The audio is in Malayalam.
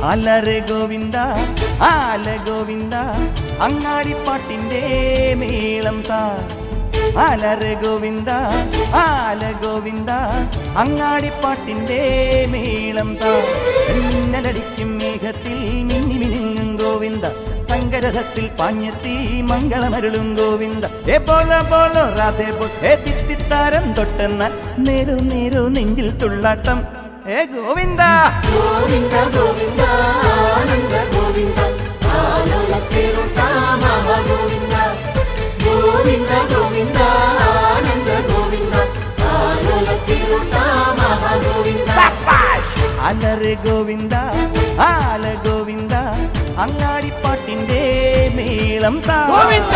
അലറെ ഗോവിന്ദ ആല ഗോവിന്ദ അങ്ങാടിപ്പാട്ടിൻ്റെ മേളം താ അലറെ ഗോവിന്ദ ആല ഗോവിന്ദ അങ്ങാടിപ്പാട്ടിൻ്റെ മേളം താ മിന്നലടിക്കും മേഘത്തിൽ മിന്നി മിനുങ്ങും ഗോവിന്ദ സങ്കരഥത്തിൽ പാഞ്ഞെത്തി മംഗളമരുളും ഗോവിന്ദ ഏ പോലോ പോലോ രാധേ പോ ഏ തിത്തിത്താരം തൊട്ടെന്നാൽ നേരു നേരു നെഞ്ചിൽ തുള്ളാട്ടം ഏ ഗോവിന്ദ ഗോവിന്ദ ഗോവിന്ദ ആനന്ദ ഗോവിന്ദ ആലോലത്തിരുട്ട മഹാഗോവിന്ദ ഗോവിന്ദ ഗോവിന്ദ ആനന്ദ ഗോവിന്ദ ആലോലത്തിരുട്ട മഹാഗോവിന്ദ അലറെ ഗോവിന്ദ ആല ഗോവിന്ദ അങ്ങാടിപ്പാട്ടിൻ്റെ മേളം താ ഗോവിന്ദ